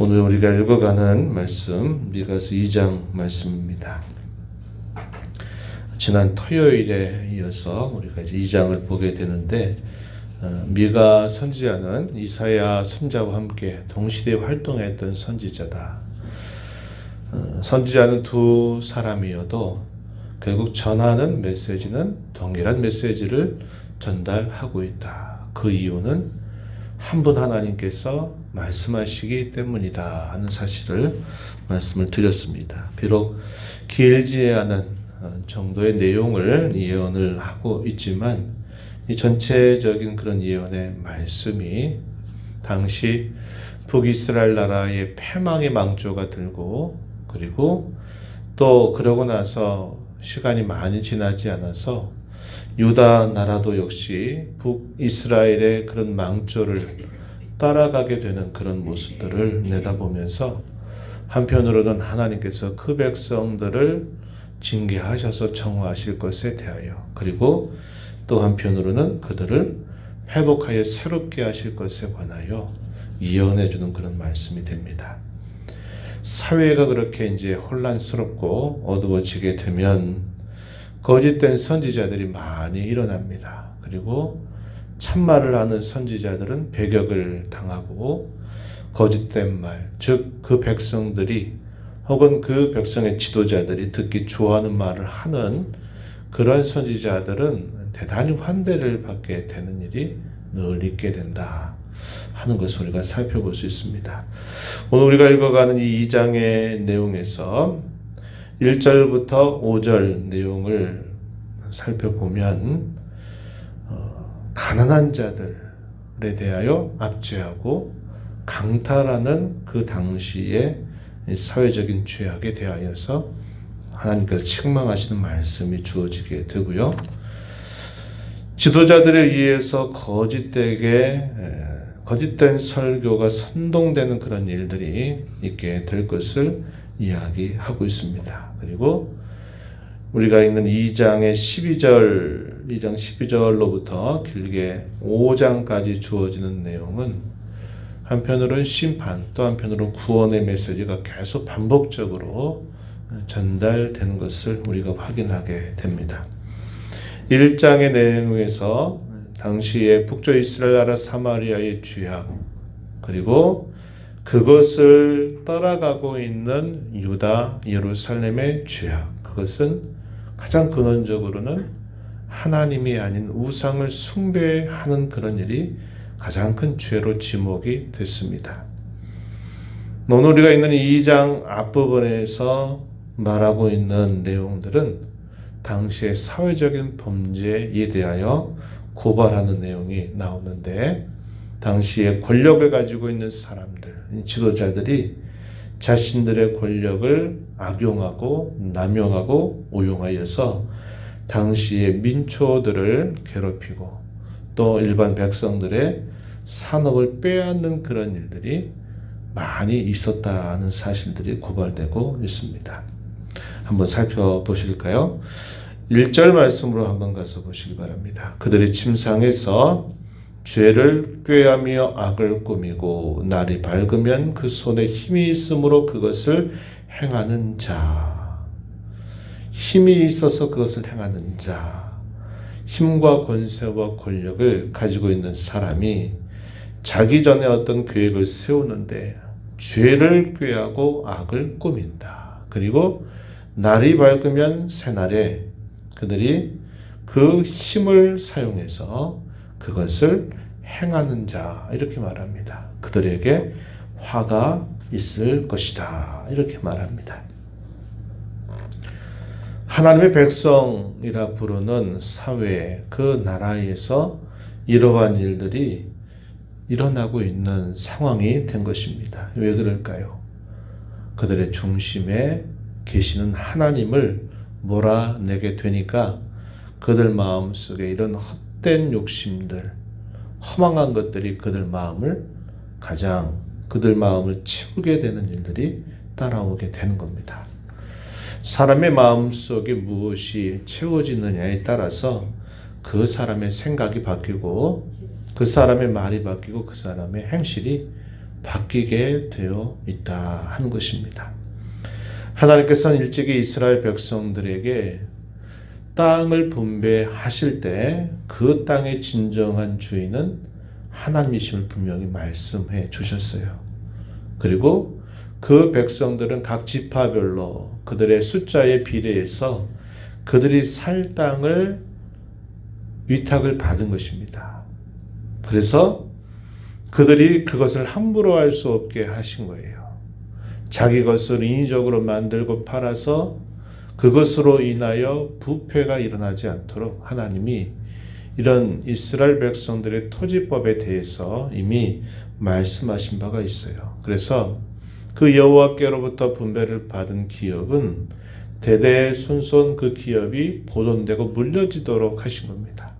오늘 우리가 읽어가는 말씀 미가서 2장 말씀입니다. 지난 토요일에 이어서 우리가 이제 2장을 보게 되는데 미가 선지자는 이사야 선지자와 함께 동시대에 활동했던 선지자다. 선지자는 두 사람이어도 결국 전하는 메시지는 동일한 메시지를 전달하고 있다. 그 이유는 한 분 하나님께서 말씀하시기 때문이다 하는 사실을 말씀을 드렸습니다. 비록 길지 않은 정도의 내용을 예언을 하고 있지만 이 전체적인 그런 예언의 말씀이 당시 북이스라엘 나라의 패망의 망조가 들고 그리고 또 그러고 나서 시간이 많이 지나지 않아서 유다 나라도 역시 북이스라엘의 그런 망조를 따라가게 되는 그런 모습들을 내다보면서 한편으로는 하나님께서 그 백성들을 징계하셔서 정화하실 것에 대하여 그리고 또 한편으로는 그들을 회복하여 새롭게 하실 것에 관하여 예언해 주는 그런 말씀이 됩니다. 사회가 그렇게 이제 혼란스럽고 어두워지게 되면 거짓된 선지자들이 많이 일어납니다. 그리고 참말을 하는 선지자들은 배격을 당하고 거짓된 말, 즉 그 백성들이 혹은 그 백성의 지도자들이 듣기 좋아하는 말을 하는 그런 선지자들은 대단히 환대를 받게 되는 일이 늘 있게 된다 하는 것을 우리가 살펴볼 수 있습니다. 오늘 우리가 읽어가는 이 2장의 내용에서 1절부터 5절 내용을 살펴보면 가난한 자들에 대하여 압제하고 강탈하는 그 당시의 사회적인 죄악에 대하여서 하나님께서 책망하시는 말씀이 주어지게 되고요. 지도자들에 의해서 거짓된 설교가 선동되는 그런 일들이 있게 될 것을 이야기하고 있습니다. 그리고 우리가 읽는 2장 12절로부터 길게 5장까지 주어지는 내용은 한편으로는 심판, 또 한편으로는 구원의 메시지가 계속 반복적으로 전달되는 것을 우리가 확인하게 됩니다. 1장의 내용에서 당시의 북쪽 이스라엘 나라 사마리아의 죄악, 그리고 그것을 따라가고 있는 유다 예루살렘의 죄악, 그것은 가장 근원적으로는 하나님이 아닌 우상을 숭배하는 그런 일이 가장 큰 죄로 지목이 됐습니다. 오늘 우리가 읽는 2장 앞부분에서 말하고 있는 내용들은 당시의 사회적인 범죄에 대하여 고발하는 내용이 나오는데 당시에 권력을 가지고 있는 사람들, 지도자들이 자신들의 권력을 악용하고 남용하고 오용하여서 당시의 민초들을 괴롭히고 또 일반 백성들의 산업을 빼앗는 그런 일들이 많이 있었다는 사실들이 고발되고 있습니다. 한번 살펴보실까요? 1절 말씀으로 한번 가서 보시기 바랍니다. 그들이 침상에서 죄를 꾀하며 악을 꾸미고 날이 밝으면 그 손에 힘이 있으므로 그것을 행하는 자. 힘이 있어서 그것을 행하는 자. 힘과 권세와 권력을 가지고 있는 사람이 자기 전에 어떤 계획을 세우는데 죄를 꾀하고 악을 꾸민다. 그리고 날이 밝으면 새날에 그들이 그 힘을 사용해서 그것을 행하는 자, 이렇게 말합니다. 그들에게 화가 있을 것이다, 이렇게 말합니다. 하나님의 백성이라 부르는 사회, 그 나라에서 이러한 일들이 일어나고 있는 상황이 된 것입니다. 왜 그럴까요? 그들의 중심에 계시는 하나님을 몰아내게 되니까 그들 마음속에 이런 헛된 욕심들, 허망한 것들이 그들 마음을 채우게 되는 일들이 따라오게 되는 겁니다. 사람의 마음속에 무엇이 채워지느냐에 따라서 그 사람의 생각이 바뀌고 그 사람의 말이 바뀌고 그 사람의 행실이 바뀌게 되어 있다 하는 것입니다. 하나님께서는 일찍이 이스라엘 백성들에게 땅을 분배하실 때 그 땅의 진정한 주인은 하나님이심을 분명히 말씀해 주셨어요. 그리고 그 백성들은 각 지파별로 그들의 숫자에 비례해서 그들이 살 땅을 위탁을 받은 것입니다. 그래서 그들이 그것을 함부로 할 수 없게 하신 거예요. 자기 것을 인위적으로 만들고 팔아서 그것으로 인하여 부패가 일어나지 않도록 하나님이 이런 이스라엘 백성들의 토지법에 대해서 이미 말씀하신 바가 있어요. 그래서 그 여호와께로부터 분배를 받은 기업은 대대손손 그 기업이 보존되고 물려지도록 하신 겁니다.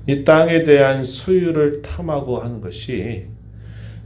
이 땅에 대한 소유를 탐하고 하는 것이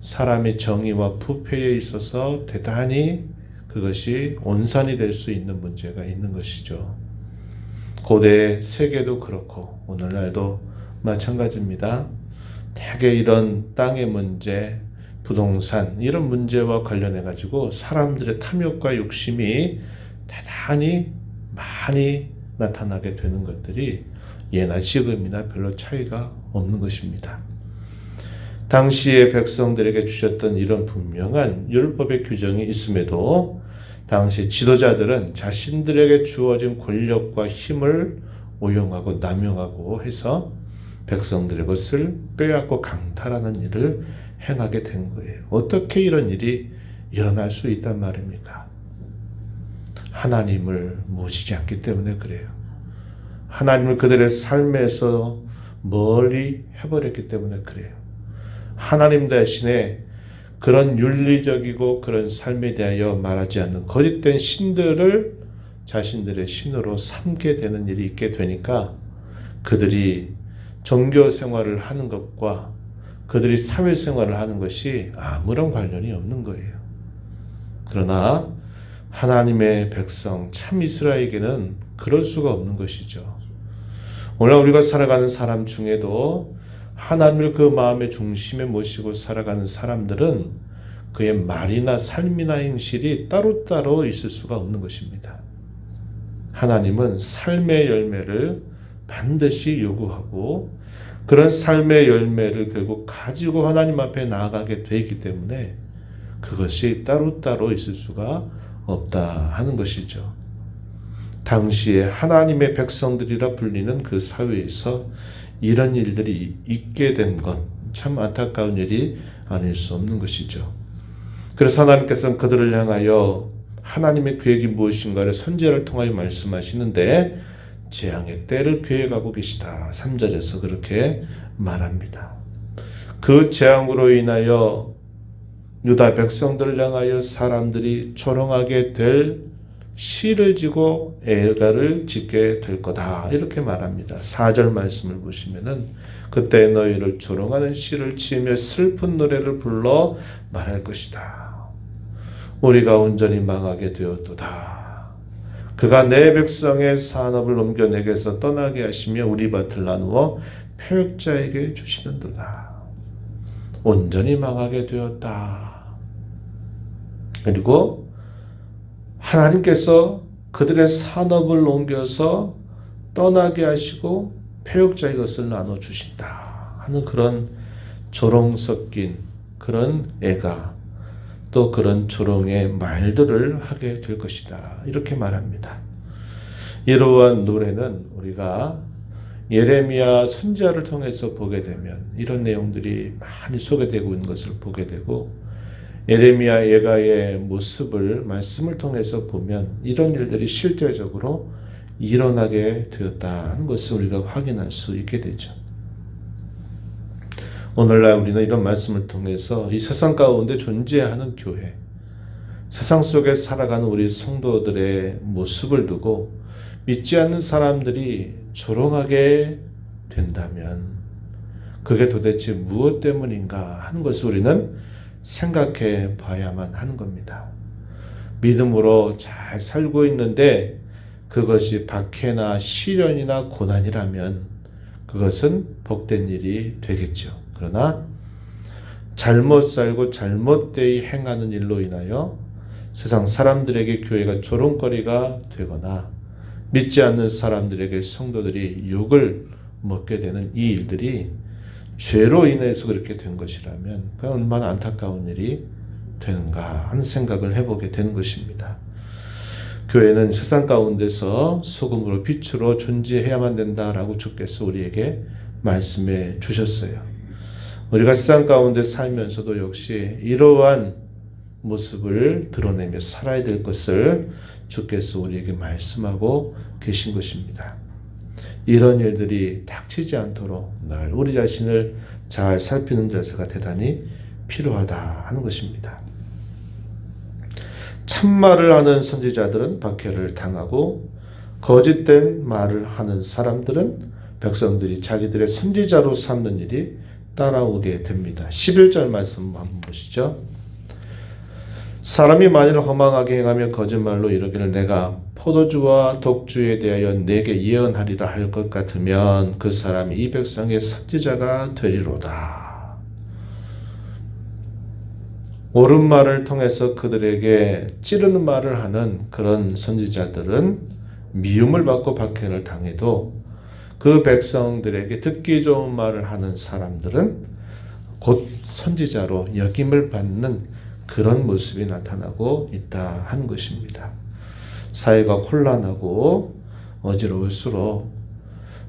사람의 정의와 부패에 있어서 대단히 그것이 온산이 될 수 있는 문제가 있는 것이죠. 고대 세계도 그렇고 오늘날도 마찬가지입니다. 대개 이런 땅의 문제, 부동산 이런 문제와 관련해 가지고 사람들의 탐욕과 욕심이 대단히 많이 나타나게 되는 것들이 예나 지금이나 별로 차이가 없는 것입니다. 당시의 백성들에게 주셨던 이런 분명한 율법의 규정이 있음에도 당시 지도자들은 자신들에게 주어진 권력과 힘을 오용하고 남용하고 해서 백성들의 것을 빼앗고 강탈하는 일을 행하게 된 거예요. 어떻게 이런 일이 일어날 수 있단 말입니까? 하나님을 모시지 않기 때문에 그래요. 하나님을 그들의 삶에서 멀리 해버렸기 때문에 그래요. 하나님 대신에 그런 윤리적이고 그런 삶에 대하여 말하지 않는 거짓된 신들을 자신들의 신으로 삼게 되는 일이 있게 되니까 그들이 종교 생활을 하는 것과 그들이 사회 생활을 하는 것이 아무런 관련이 없는 거예요. 그러나 하나님의 백성 참 이스라엘에게는 그럴 수가 없는 것이죠. 오늘 우리가 살아가는 사람 중에도 하나님을 그 마음의 중심에 모시고 살아가는 사람들은 그의 말이나 삶이나 행실이 따로따로 있을 수가 없는 것입니다. 하나님은 삶의 열매를 반드시 요구하고 그런 삶의 열매를 결국 가지고 하나님 앞에 나아가게 되기 때문에 그것이 따로따로 있을 수가 없다 하는 것이죠. 당시에 하나님의 백성들이라 불리는 그 사회에서 이런 일들이 있게 된 건 참 안타까운 일이 아닐 수 없는 것이죠. 그래서 하나님께서는 그들을 향하여 하나님의 계획이 무엇인가를 선지자를 통하여 말씀하시는데 재앙의 때를 계획하고 계시다. 3절에서 그렇게 말합니다. 그 재앙으로 인하여 유다 백성들을 향하여 사람들이 조롱하게 될 시를 지고 애가를 짓게 될 거다. 이렇게 말합니다. 4절 말씀을 보시면은 그때 너희를 조롱하는 시를 지으며 슬픈 노래를 불러 말할 것이다. 우리가 온전히 망하게 되었도다. 그가 내 백성의 산업을 옮겨 내게서 떠나게 하시며 우리 밭을 나누어 패역자에게 주시는도다. 온전히 망하게 되었다. 그리고 하나님께서 그들의 산업을 옮겨서 떠나게 하시고 패역자의 것을 나눠주신다 하는 그런 조롱 섞인 그런 애가 또 그런 조롱의 말들을 하게 될 것이다. 이렇게 말합니다. 이러한 노래는 우리가 예레미야 선지자를 통해서 보게 되면 이런 내용들이 많이 소개되고 있는 것을 보게 되고 예레미야 예가의 모습을 말씀을 통해서 보면 이런 일들이 실제적으로 일어나게 되었다는 것을 우리가 확인할 수 있게 되죠. 오늘날 우리는 이런 말씀을 통해서 이 세상 가운데 존재하는 교회, 세상 속에 살아가는 우리 성도들의 모습을 두고 믿지 않는 사람들이 조롱하게 된다면 그게 도대체 무엇 때문인가 하는 것을 우리는 생각해 봐야만 하는 겁니다. 믿음으로 잘 살고 있는데 그것이 박해나 시련이나 고난이라면 그것은 복된 일이 되겠죠. 그러나 잘못 살고 잘못되이 행하는 일로 인하여 세상 사람들에게 교회가 조롱거리가 되거나 믿지 않는 사람들에게 성도들이 욕을 먹게 되는 이 일들이 죄로 인해서 그렇게 된 것이라면 얼마나 안타까운 일이 되는가 하는 생각을 해보게 되는 것입니다. 교회는 세상 가운데서 소금으로 빛으로 존재해야만 된다라고 주께서 우리에게 말씀해 주셨어요. 우리가 세상 가운데 살면서도 역시 이러한 모습을 드러내며 살아야 될 것을 주께서 우리에게 말씀하고 계신 것입니다. 이런 일들이 닥치지 않도록 늘 우리 자신을 잘 살피는 자세가 대단히 필요하다 하는 것입니다. 참말을 하는 선지자들은 박해를 당하고 거짓된 말을 하는 사람들은 백성들이 자기들의 선지자로 삼는 일이 따라오게 됩니다. 11절 말씀 한번 보시죠. 사람이 만일 허망하게 행하며 거짓말로 이르기를 내가 포도주와 독주에 대하여 내게 예언하리라 할 것 같으면 그 사람이 이 백성의 선지자가 되리로다. 옳은 말을 통해서 그들에게 찌르는 말을 하는 그런 선지자들은 미움을 받고 박해를 당해도 그 백성들에게 듣기 좋은 말을 하는 사람들은 곧 선지자로 역임을 받는 그런 모습이 나타나고 있다 하는 것입니다. 사회가 혼란하고 어지러울수록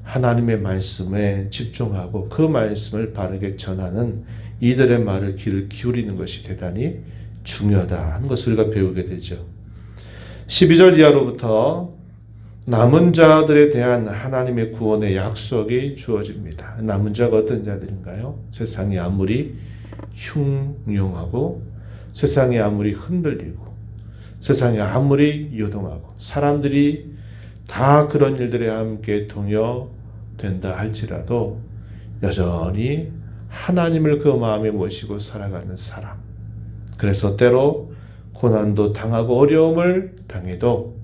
하나님의 말씀에 집중하고 그 말씀을 바르게 전하는 이들의 말을 귀를 기울이는 것이 대단히 중요하다 하는 것을 우리가 배우게 되죠. 12절 이하로부터 남은 자들에 대한 하나님의 구원의 약속이 주어집니다. 남은 자가 어떤 자들인가요? 세상이 아무리 흉흉하고 세상이 아무리 흔들리고 세상이 아무리 요동하고 사람들이 다 그런 일들에 함께 동요된다 할지라도 여전히 하나님을 그 마음에 모시고 살아가는 사람, 그래서 때로 고난도 당하고 어려움을 당해도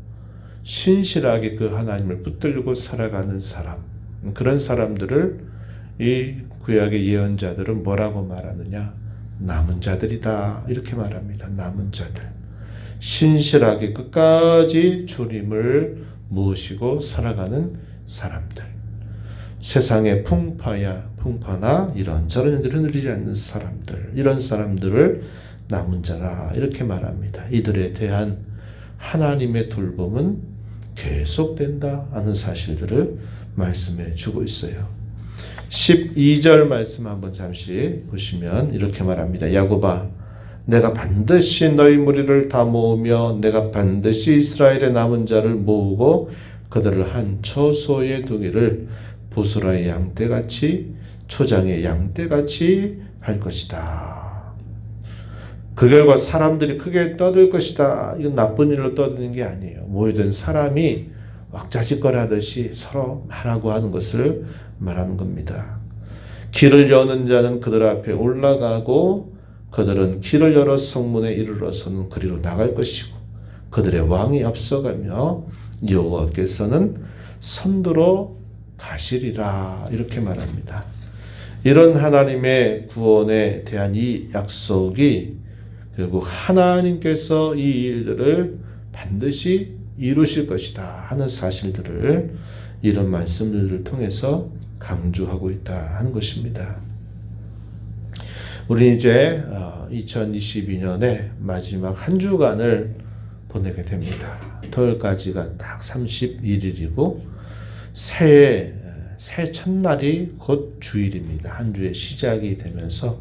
신실하게 그 하나님을 붙들고 살아가는 사람, 그런 사람들을 이 구약의 예언자들은 뭐라고 말하느냐? 남은 자들이다 이렇게 말합니다. 남은 자들, 신실하게 끝까지 주님을 모시고 살아가는 사람들, 세상의 풍파나 이런저런 일들을 누리지 않는 사람들, 이런 사람들을 남은 자라 이렇게 말합니다. 이들에 대한 하나님의 돌봄은 계속된다 하는 사실들을 말씀해 주고 있어요. 12절 말씀 한번 잠시 보시면 이렇게 말합니다. 야곱아, 내가 반드시 너희 무리를 다 모으며 내가 반드시 이스라엘의 남은 자를 모으고 그들을 한 처소에 두기를 보스라의 양떼같이 초장의 양떼같이 할 것이다. 그 결과 사람들이 크게 떠들 것이다. 이건 나쁜 일로 떠드는 게 아니에요. 모이던 사람이 왁자지껄하듯이 서로 말하고 하는 것을 말하는 겁니다. 길을 여는 자는 그들 앞에 올라가고 그들은 길을 열어 성문에 이르러서는 그리로 나갈 것이고 그들의 왕이 앞서가며 여호와께서는 선두로 가시리라 이렇게 말합니다. 이런 하나님의 구원에 대한 이 약속이 결국 하나님께서 이 일들을 반드시 이루실 것이다 하는 사실들을 이런 말씀들을 통해서 강조하고 있다 하는 것입니다. 우리 이제 2022년의 마지막 한 주간을 보내게 됩니다. 토요일까지가 딱 31일이고 새해 첫날이 곧 주일입니다. 한 주의 시작이 되면서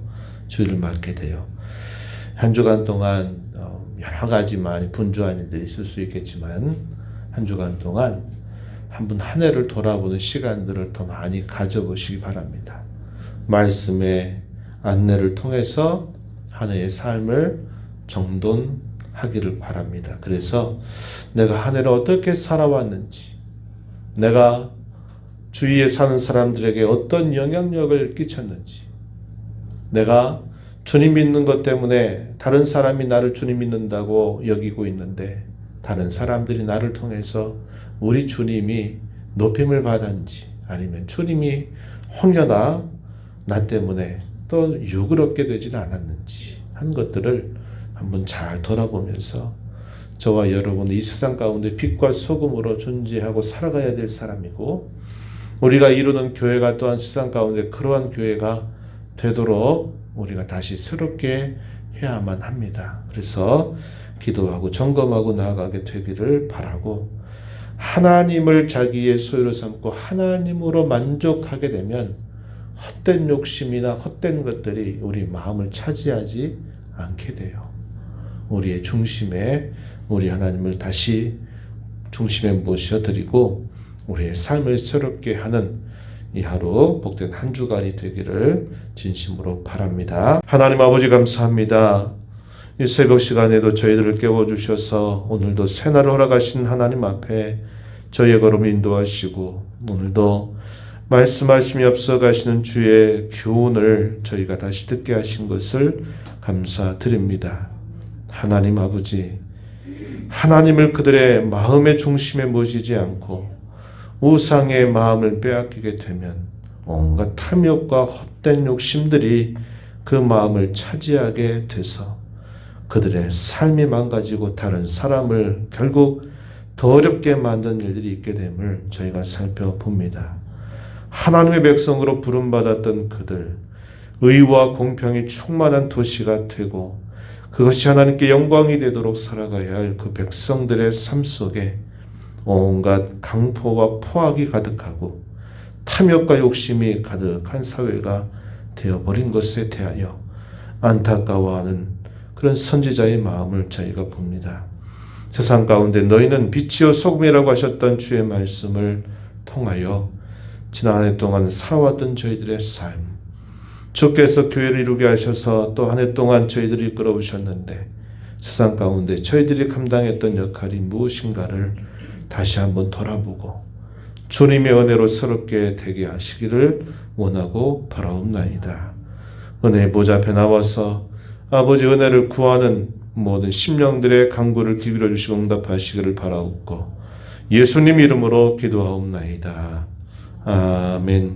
주일을 맞게 돼요. 한 주간 동안 여러 가지 많이 분주한 일들이 있을 수 있겠지만 한 주간 동안 한번 한 해를 돌아보는 시간들을 더 많이 가져보시기 바랍니다. 말씀의 안내를 통해서 한 해의 삶을 정돈하기를 바랍니다. 그래서 내가 한 해를 어떻게 살아왔는지, 내가 주위에 사는 사람들에게 어떤 영향력을 끼쳤는지, 내가 주님 믿는 것 때문에 다른 사람이 나를 주님 믿는다고 여기고 있는데 다른 사람들이 나를 통해서 우리 주님이 높임을 받았는지, 아니면 주님이 혹여나 나 때문에 또 욕을 얻게 되지는 않았는지 한 것들을 한번 잘 돌아보면서 저와 여러분 이 세상 가운데 빛과 소금으로 존재하고 살아가야 될 사람이고, 우리가 이루는 교회가 또한 세상 가운데 그러한 교회가 되도록 우리가 다시 새롭게 해야만 합니다. 그래서 기도하고 점검하고 나아가게 되기를 바라고, 하나님을 자기의 소유로 삼고 하나님으로 만족하게 되면 헛된 욕심이나 헛된 것들이 우리 마음을 차지하지 않게 돼요. 우리의 중심에 우리 하나님을 다시 중심에 모셔드리고 우리의 삶을 새롭게 하는 이 하루 복된 한 주간이 되기를 진심으로 바랍니다. 하나님 아버지 감사합니다. 이 새벽 시간에도 저희들을 깨워주셔서 오늘도 새날을 허락하신 하나님 앞에 저희의 걸음을 인도하시고, 오늘도 말씀하심이 앞서가시는 주의 교훈을 저희가 다시 듣게 하신 것을 감사드립니다. 하나님 아버지, 하나님을 그들의 마음의 중심에 모시지 않고 우상의 마음을 빼앗기게 되면 온갖 탐욕과 헛된 욕심들이 그 마음을 차지하게 돼서 그들의 삶이 망가지고 다른 사람을 결국 더 어렵게 만든 일들이 있게 됨을 저희가 살펴봅니다. 하나님의 백성으로 부름받았던 그들, 의와 공평이 충만한 도시가 되고 그것이 하나님께 영광이 되도록 살아가야 할 그 백성들의 삶 속에 온갖 강포와 포악이 가득하고 탐욕과 욕심이 가득한 사회가 되어버린 것에 대하여 안타까워하는 그런 선지자의 마음을 저희가 봅니다. 세상 가운데 너희는 빛이요 소금이라고 하셨던 주의 말씀을 통하여 지난 한 해 동안 살아왔던 저희들의 삶, 주께서 교회를 이루게 하셔서 또 한 해 동안 저희들이 이끌어오셨는데 세상 가운데 저희들이 감당했던 역할이 무엇인가를 다시 한번 돌아보고 주님의 은혜로 새롭게 되게 하시기를 원하고 바라옵나이다. 은혜의 보좌 앞에 나와서 아버지 은혜를 구하는 모든 심령들의 간구를 기울여 주시고 응답하시기를 바라옵고 예수님 이름으로 기도하옵나이다. 아멘.